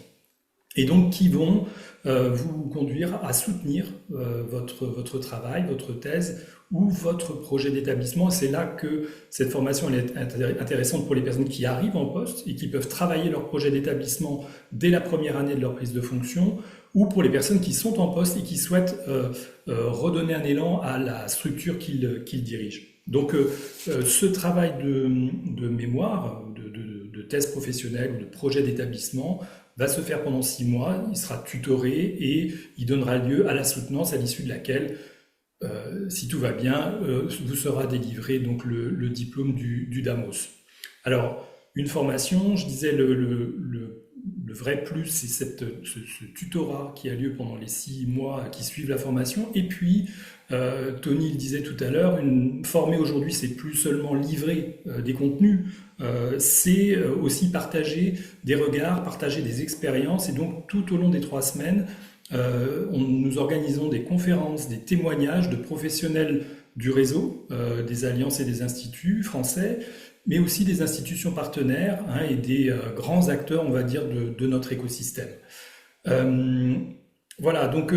Et donc qui vont vous conduire à soutenir votre travail, votre thèse ou votre projet d'établissement. C'est là que cette formation elle est intéressante pour les personnes qui arrivent en poste et qui peuvent travailler leur projet d'établissement dès la première année de leur prise de fonction, ou pour les personnes qui sont en poste et qui souhaitent redonner un élan à la structure qu'ils dirigent. Donc ce travail de mémoire, de thèse professionnelle ou de projet d'établissement va se faire pendant 6 mois, il sera tutoré et il donnera lieu à la soutenance à l'issue de laquelle, si tout va bien, vous sera délivré donc le diplôme du DAMOS. Alors, une formation, je disais, le vrai plus, c'est ce tutorat qui a lieu pendant les 6 mois qui suivent la formation, et puis Tony le disait tout à l'heure, former aujourd'hui, c'est plus seulement livrer des contenus, c'est aussi partager des regards, partager des expériences. Et donc, tout au long des 3 semaines, nous organisons des conférences, des témoignages de professionnels du réseau, des alliances et des instituts français, mais aussi des institutions partenaires, hein, et des grands acteurs, on va dire, de notre écosystème. Voilà, donc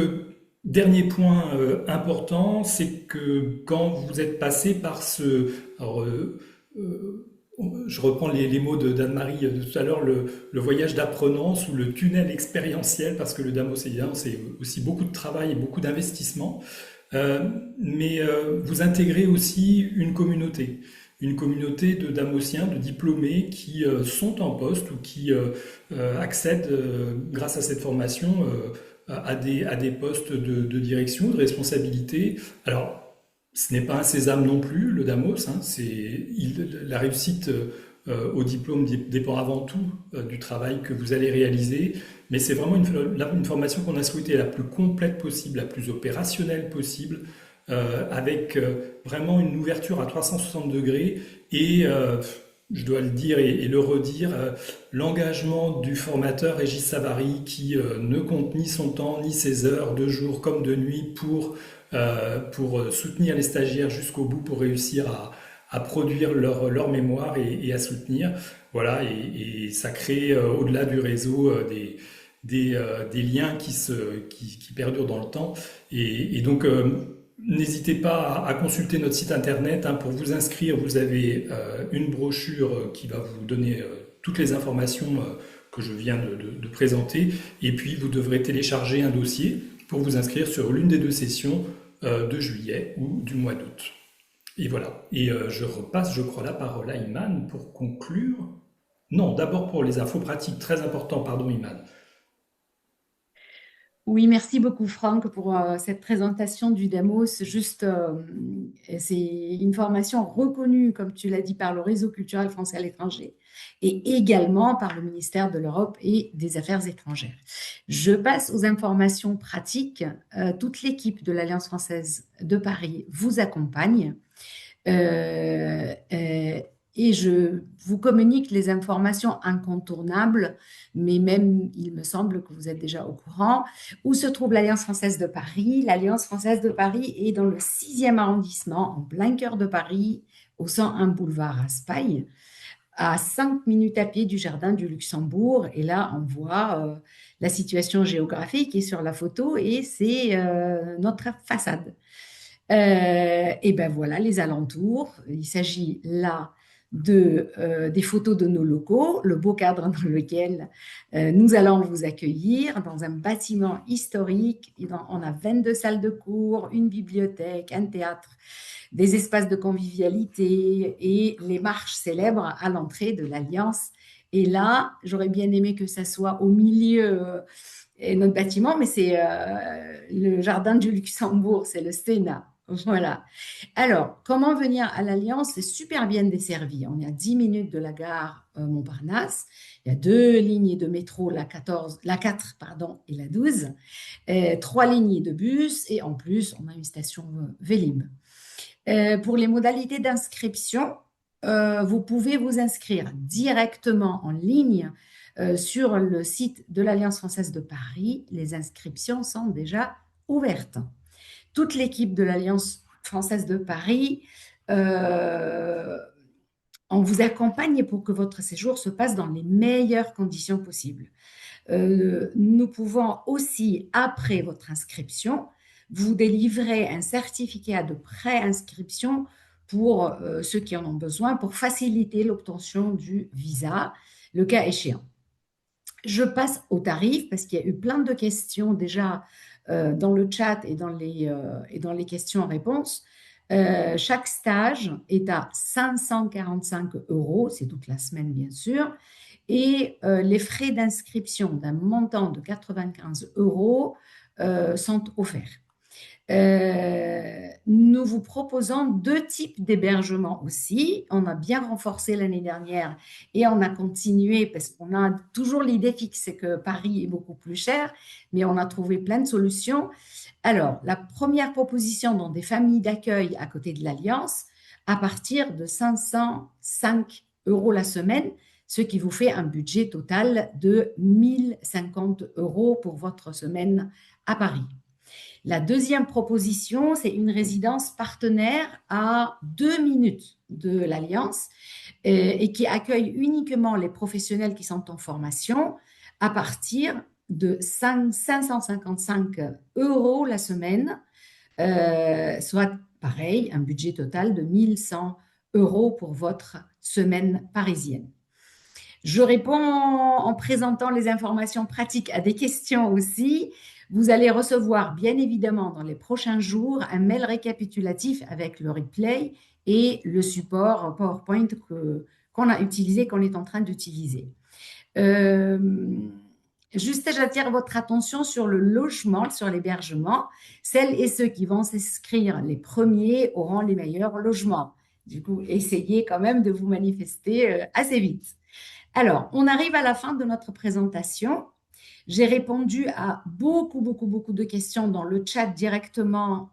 dernier point important, c'est que quand vous êtes passé par ce... Alors, je reprends les mots d'Anne-Marie de tout à l'heure, le voyage d'apprenance ou le tunnel expérientiel, parce que le Damos, évidemment, c'est aussi beaucoup de travail et beaucoup d'investissement. Mais vous intégrez aussi une communauté de Damosiens, de diplômés qui sont en poste ou qui accèdent, grâce à cette formation, à des postes de direction, de responsabilité. Alors, ce n'est pas un sésame non plus, le Damos, hein, la réussite au diplôme dépend avant tout du travail que vous allez réaliser, mais c'est vraiment une formation qu'on a souhaité la plus complète possible, la plus opérationnelle possible, avec vraiment une ouverture à 360 degrés et, je dois le dire et le redire, l'engagement du formateur Régis Savary qui ne compte ni son temps ni ses heures de jour comme de nuit pour soutenir les stagiaires jusqu'au bout, pour réussir à produire leur mémoire et à soutenir. Voilà, et ça crée au-delà du réseau des liens qui perdurent dans le temps. Et donc, n'hésitez pas à consulter notre site internet, hein. Pour vous inscrire, vous avez une brochure qui va vous donner toutes les informations que je viens de présenter. Et puis, vous devrez télécharger un dossier pour vous inscrire sur l'une des 2 sessions de juillet ou du mois d'août. Et voilà. Et je repasse, je crois, la parole à Iman pour conclure. Non, d'abord pour les infos pratiques, très important, pardon Iman. Oui, merci beaucoup Franck pour cette présentation du Damos. Juste, c'est une formation reconnue, comme tu l'as dit, par le Réseau culturel français à l'étranger et également par le ministère de l'Europe et des Affaires étrangères. Je passe aux informations pratiques. Toute l'équipe de l'Alliance française de Paris vous accompagne. Et je vous communique les informations incontournables, mais même, il me semble que vous êtes déjà au courant. Où se trouve l'Alliance française de Paris? L'Alliance française de Paris est dans le 6e arrondissement, en plein cœur de Paris, au 101 boulevard Raspail, à 5 minutes à pied du jardin du Luxembourg. Et là, on voit la situation géographique qui est sur la photo et c'est notre façade. Et ben voilà les alentours. Il s'agit là des photos de nos locaux, le beau cadre dans lequel nous allons vous accueillir dans un bâtiment historique. On a 22 salles de cours, une bibliothèque, un théâtre, des espaces de convivialité et les marches célèbres à l'entrée de l'Alliance. Et là, j'aurais bien aimé que ça soit au milieu notre bâtiment, mais c'est le jardin du Luxembourg, c'est le Sénat. Voilà. Alors, comment venir à l'Alliance? C'est super bien desservi. On est à 10 minutes de la gare Montparnasse. Il y a 2 lignes de métro, la 4 et la 12, 3 lignes de bus et en plus, on a une station Vélib. Pour les modalités d'inscription, vous pouvez vous inscrire directement en ligne sur le site de l'Alliance française de Paris. Les inscriptions sont déjà ouvertes. Toute l'équipe de l'Alliance française de Paris, on vous accompagne pour que votre séjour se passe dans les meilleures conditions possibles. Nous pouvons aussi, après votre inscription, vous délivrer un certificat de pré-inscription pour ceux qui en ont besoin, pour faciliter l'obtention du visa, le cas échéant. Je passe au tarif parce qu'il y a eu plein de questions déjà dans le chat et dans les questions-réponses. Chaque stage est à 545 €, c'est toute la semaine bien sûr, et les frais d'inscription d'un montant de 95 € sont offerts. Nous vous proposons deux types d'hébergement aussi. On a bien renforcé l'année dernière et on a continué parce qu'on a toujours l'idée fixe, c'est que Paris est beaucoup plus cher, mais on a trouvé plein de solutions. Alors, la première proposition dans des familles d'accueil à côté de l'Alliance, à partir de 505 euros la semaine, ce qui vous fait un budget total de 1050 euros pour votre semaine à Paris. La deuxième proposition, c'est une résidence partenaire à 2 minutes de l'Alliance et qui accueille uniquement les professionnels qui sont en formation à partir de 555 euros la semaine, soit pareil, un budget total de 1100 euros pour votre semaine parisienne. Je réponds en présentant les informations pratiques à des questions aussi. Vous allez recevoir bien évidemment dans les prochains jours un mail récapitulatif avec le replay et le support PowerPoint qu'on a utilisé, qu'on est en train d'utiliser. Juste, j'attire votre attention sur le logement, sur l'hébergement. Celles et ceux qui vont s'inscrire les premiers auront les meilleurs logements. Du coup, essayez quand même de vous manifester assez vite. Alors, on arrive à la fin de notre présentation. J'ai répondu à beaucoup de questions dans le chat directement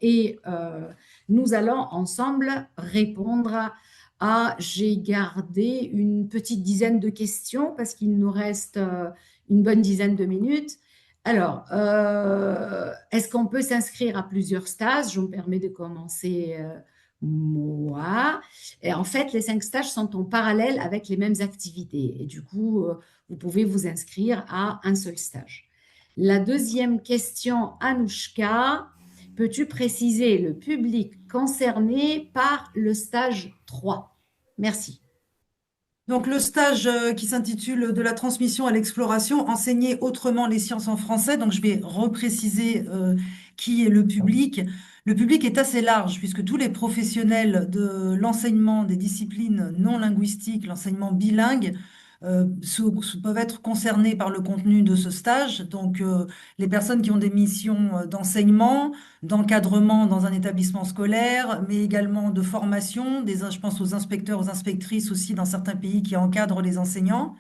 et nous allons ensemble répondre j'ai gardé une petite dizaine de questions parce qu'il nous reste une bonne dizaine de minutes. Alors, est-ce qu'on peut s'inscrire à plusieurs stages? Je me permets de commencer moi. Et en fait, les 5 stages sont en parallèle avec les mêmes activités. Et du coup, vous pouvez vous inscrire à un seul stage. La deuxième question, Anouchka, peux-tu préciser le public concerné par le stage 3? Merci. Donc, le stage qui s'intitule De la transmission à l'exploration, enseigner autrement les sciences en français. Donc, je vais repréciser qui est le public. Le public est assez large puisque tous les professionnels de l'enseignement des disciplines non linguistiques, l'enseignement bilingue, peuvent être concernés par le contenu de ce stage. Donc, les personnes qui ont des missions d'enseignement, d'encadrement dans un établissement scolaire, mais également de formation. Je pense aux inspecteurs, aux inspectrices aussi dans certains pays qui encadrent les enseignants.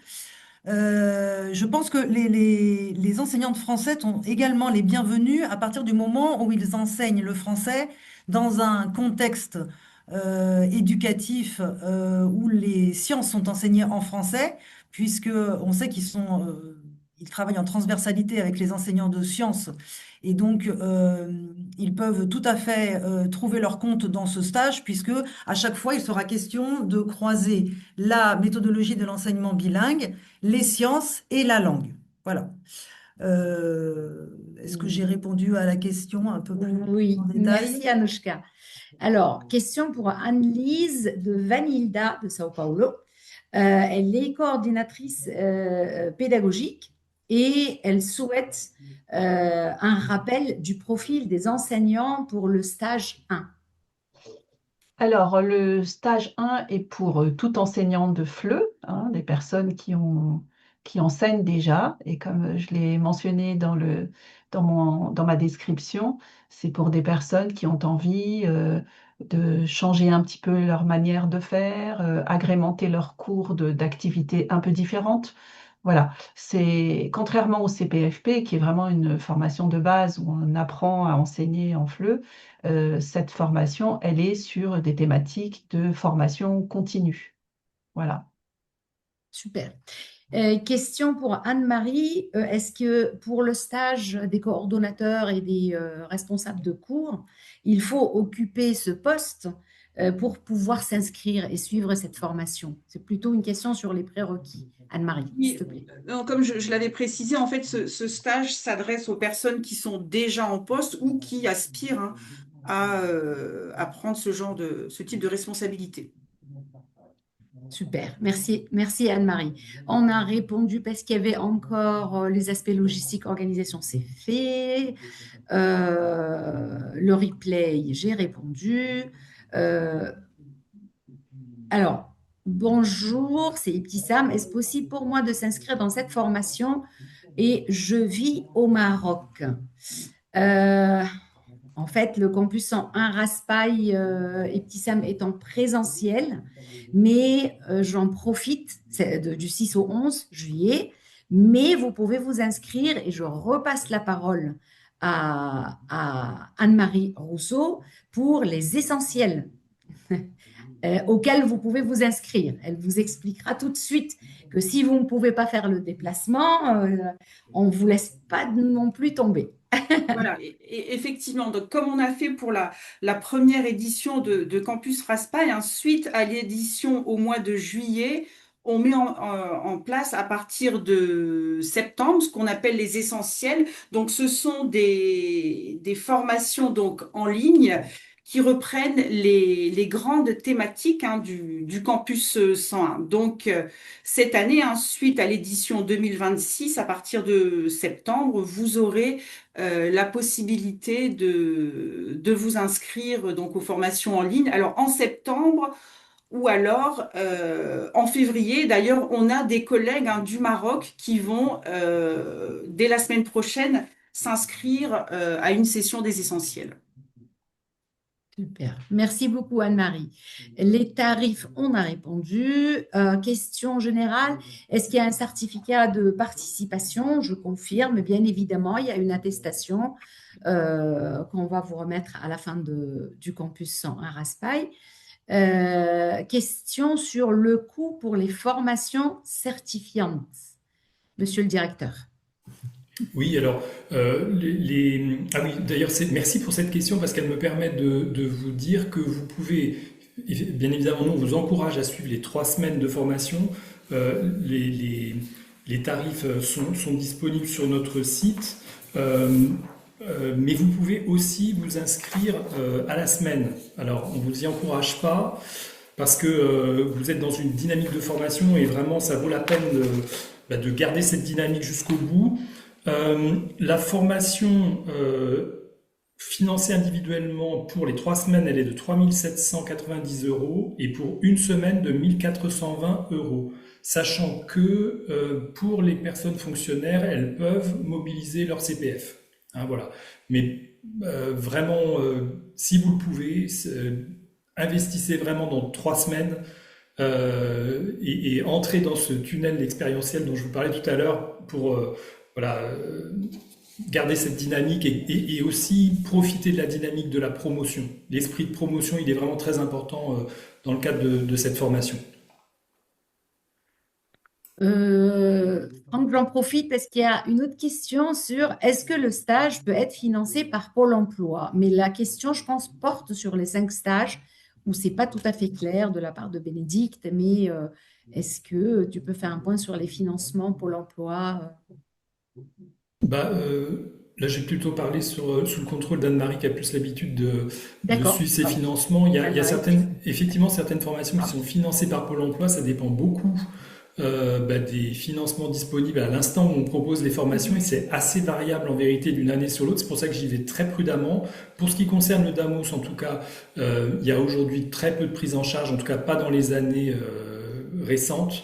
Je pense que les enseignants de français sont également les bienvenus à partir du moment où ils enseignent le français dans un contexte éducatif où les sciences sont enseignées en français, puisque on sait ils travaillent en transversalité avec les enseignants de sciences et donc ils peuvent tout à fait trouver leur compte dans ce stage, puisque à chaque fois il sera question de croiser la méthodologie de l'enseignement bilingue, les sciences et la langue. Voilà. Est-ce que j'ai répondu à la question un peu plus Oui, en détail? merci Anouchka. Alors, question pour Anne-Lise de Vanilda de Sao Paulo. Elle est coordinatrice pédagogique et elle souhaite un rappel du profil des enseignants pour le stage 1. Alors, le stage 1 est pour tout enseignant de FLE, des personnes qui enseignent déjà. Et comme je l'ai mentionné dans ma description, c'est pour des personnes qui ont envie de changer un petit peu leur manière de faire, agrémenter leurs cours d'activités un peu différentes. Voilà, c'est contrairement au CPFP, qui est vraiment une formation de base où on apprend à enseigner en FLE, cette formation, elle est sur des thématiques de formation continue. Voilà. Super. Question pour Anne-Marie. Est-ce que pour le stage des coordonnateurs et des responsables de cours, il faut occuper ce poste pour pouvoir s'inscrire et suivre cette formation? C'est plutôt une question sur les prérequis. Anne-Marie, s'il te plaît. Comme je l'avais précisé, en fait, ce stage s'adresse aux personnes qui sont déjà en poste ou qui aspirent à prendre ce type de responsabilité. Super, merci Anne-Marie. On a répondu parce qu'il y avait encore les aspects logistiques, organisation, c'est fait. Le replay, j'ai répondu. Alors, bonjour, c'est Ibtissam. Est-ce possible pour moi de s'inscrire dans cette formation et je vis au Maroc? En fait, le campus 101 Raspail et Petit Sam est en présentiel, mais j'en profite du 6 au 11 juillet, mais vous pouvez vous inscrire et je repasse la parole à Anne-Marie Rousseau pour les essentiels auxquels vous pouvez vous inscrire. Elle vous expliquera tout de suite que si vous ne pouvez pas faire le déplacement, on ne vous laisse pas non plus tomber. Voilà, et effectivement, donc comme on a fait pour la première édition de Campus Raspail, suite à l'édition au mois de juillet, on met en place à partir de septembre ce qu'on appelle les essentiels. Donc, ce sont des formations donc, en ligne qui reprennent les grandes thématiques du campus 101. Donc, cette année, suite à l'édition 2026, à partir de septembre, vous aurez la possibilité de vous inscrire donc aux formations en ligne. Alors en septembre ou alors en février. D'ailleurs, on a des collègues du Maroc qui vont dès la semaine prochaine s'inscrire à une session des essentiels. Super. Merci beaucoup, Anne-Marie. Les tarifs, on a répondu. Question générale, est-ce qu'il y a un certificat de participation? Je confirme, bien évidemment, il y a une attestation qu'on va vous remettre à la fin du campus 101 Raspail. Question sur le coût pour les formations certifiantes. Monsieur le directeur. Oui, alors, ah oui, d'ailleurs, merci pour cette question parce qu'elle me permet de vous dire que vous pouvez, bien évidemment, nous, on vous encourage à suivre les 3 semaines de formation. Les tarifs sont disponibles sur notre site, mais vous pouvez aussi vous inscrire à la semaine. Alors, on ne vous y encourage pas parce que vous êtes dans une dynamique de formation et vraiment, ça vaut la peine de garder cette dynamique jusqu'au bout. La formation financée individuellement pour les 3 semaines, elle est de 3 790 € et pour une semaine de 1 420 €. Sachant que pour les personnes fonctionnaires, elles peuvent mobiliser leur CPF. Hein, voilà. Mais vraiment, si vous le pouvez, investissez vraiment dans 3 semaines et entrez dans ce tunnel expérientiel dont je vous parlais tout à l'heure pour garder cette dynamique et aussi profiter de la dynamique de la promotion. L'esprit de promotion, il est vraiment très important dans le cadre de cette formation. Franck, j'en profite parce qu'il y a une autre question sur est-ce que le stage peut être financé par Pôle emploi? Mais la question, je pense, porte sur les 5 stages où c'est pas tout à fait clair de la part de Bénédicte, mais est-ce que tu peux faire un point sur les financements Pôle emploi? Là, j'ai plutôt parlé sous le contrôle d'Anne-Marie qui a plus l'habitude de suivre ces Ah, financements. Il y a effectivement certaines formations qui sont financées par Pôle emploi. Ça dépend beaucoup des financements disponibles à l'instant où on propose les formations et c'est assez variable en vérité d'une année sur l'autre. C'est pour ça que j'y vais très prudemment. Pour ce qui concerne le DAMOS, en tout cas, il y a aujourd'hui très peu de prise en charge, en tout cas pas dans les années récentes.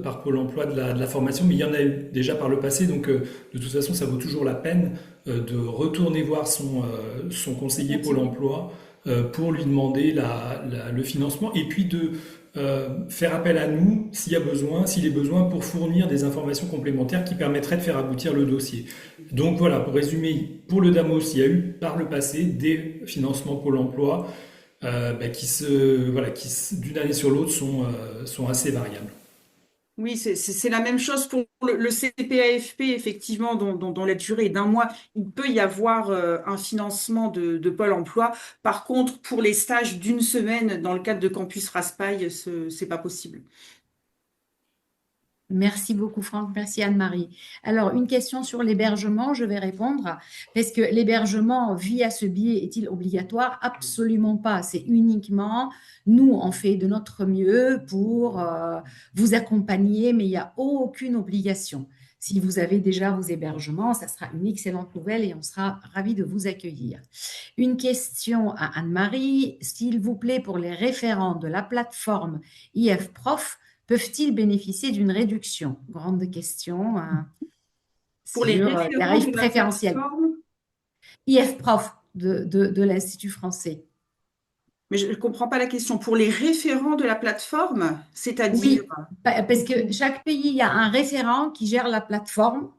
Par Pôle emploi de la formation, mais il y en a eu déjà par le passé, donc de toute façon ça vaut toujours la peine de retourner voir son conseiller Pôle emploi pour lui demander le financement et puis de faire appel à nous s'il est besoin pour fournir des informations complémentaires qui permettraient de faire aboutir le dossier. Donc voilà, pour résumer, pour le DAMOS, il y a eu par le passé des financements Pôle emploi qui d'une année sur l'autre sont assez variables. Oui, c'est la même chose pour le CPAFP, effectivement, dont la durée est d'1 mois. Il peut y avoir un financement de Pôle emploi. Par contre, pour les stages d'1 semaine dans le cadre de Campus Raspail, c'est pas possible. Merci beaucoup, Franck. Merci, Anne-Marie. Alors, une question sur l'hébergement, je vais répondre. Est-ce que l'hébergement via ce biais est-il obligatoire? Absolument pas. C'est uniquement, nous, on fait de notre mieux pour vous accompagner, mais il n'y a aucune obligation. Si vous avez déjà vos hébergements, ça sera une excellente nouvelle et on sera ravis de vous accueillir. Une question à Anne-Marie. S'il vous plaît, pour les référents de la plateforme IF-Prof, peuvent-ils bénéficier d'une réduction? Grande question. Pour les sur référents tarifs de la préférentiels. plateforme, IF-Prof, de l'Institut français. Mais je ne comprends pas la question. Pour les référents de la plateforme, c'est-à-dire… Oui, parce que chaque pays, il y a un référent qui gère la plateforme.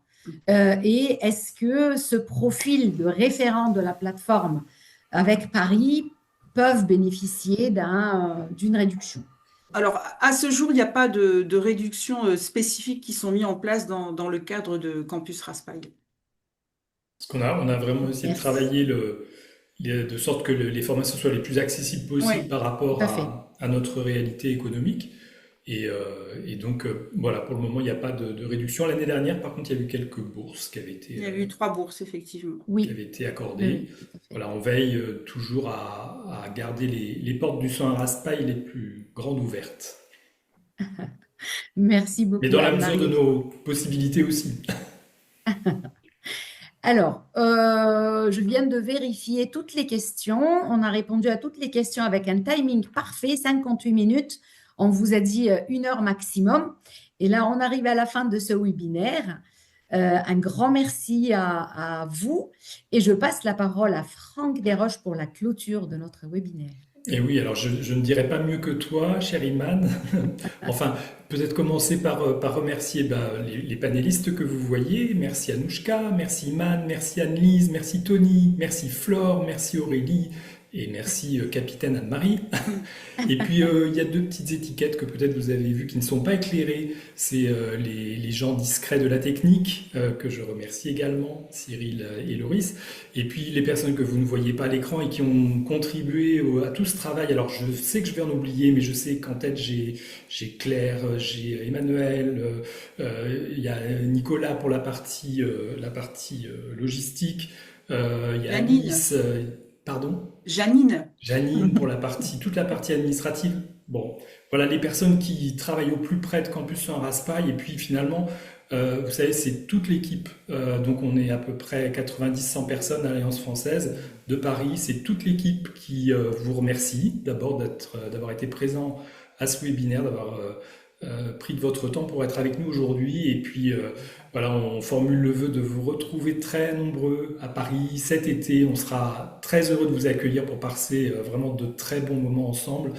Et est-ce que ce profil de référent de la plateforme avec Paris peuvent bénéficier d'une réduction? Alors, à ce jour, il n'y a pas de réduction spécifique qui sont mis en place dans le cadre de Campus Raspail. Parce on a vraiment essayé de Merci. travailler de sorte que les formations soient les plus accessibles possibles Oui, par rapport tout à fait. à notre réalité économique. Et donc, voilà, pour le moment, il n'y a pas de réduction. L'année dernière, par contre, il y a eu quelques bourses qui avaient il y a eu 3 bourses, effectivement. qui Oui, avaient été accordées. oui, tout à fait. Voilà, on veille toujours à garder les portes du Soin Raspail les plus grandes ouvertes. Merci beaucoup, Mais dans la mesure Anne-Marie. de nos possibilités aussi. Alors, je viens de vérifier toutes les questions. On a répondu à toutes les questions avec un timing parfait, 58 minutes. On vous a dit 1 heure maximum. Et là, on arrive à la fin de ce webinaire. Un grand merci à vous. Et je passe la parole à Franck Desroches pour la clôture de notre webinaire. Et oui, alors je ne dirais pas mieux que toi, cher Iman. Enfin, peut-être commencer par remercier les panélistes que vous voyez. Merci Anouchka, merci Iman, merci Anne-Lise, merci Tony, merci Flore, merci Aurélie et merci Capitaine Anne-Marie. Et puis, il y a 2 petites étiquettes que peut-être vous avez vues qui ne sont pas éclairées. C'est les gens discrets de la technique, que je remercie également, Cyril et Loris. Et puis, les personnes que vous ne voyez pas à l'écran et qui ont contribué à tout ce travail. Alors, je sais que je vais en oublier, mais je sais qu'en tête, j'ai Claire, j'ai Emmanuel, il y a Nicolas pour la partie logistique, il y a Janine. Alice, pardon? Janine, Janine pour toute la partie administrative. Bon, voilà les personnes qui travaillent au plus près de Campus Soin Raspail. Et puis finalement, vous savez, c'est toute l'équipe. Donc on est à peu près 90-100 personnes à l'Alliance française de Paris. C'est toute l'équipe qui vous remercie d'abord d'avoir été présent à ce webinaire, d'avoir pris de votre temps pour être avec nous aujourd'hui. Et puis voilà, on formule le vœu de vous retrouver très nombreux à Paris cet été. On sera très heureux de vous accueillir pour passer vraiment de très bons moments ensemble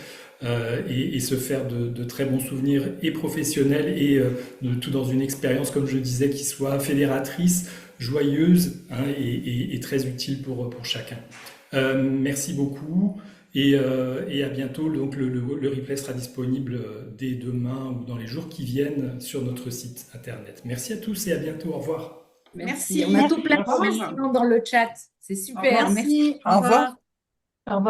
et se faire de très bons souvenirs et professionnels et de tout dans une expérience, comme je disais, qui soit fédératrice, joyeuse et très utile pour chacun. Merci beaucoup. Et à bientôt. Donc le replay sera disponible dès demain ou dans les jours qui viennent sur notre site internet. Merci à tous et à bientôt. Au revoir. merci. On a tout plein de Au revoir. remerciements dans le chat. C'est super. Merci. Merci. Au revoir. Au revoir.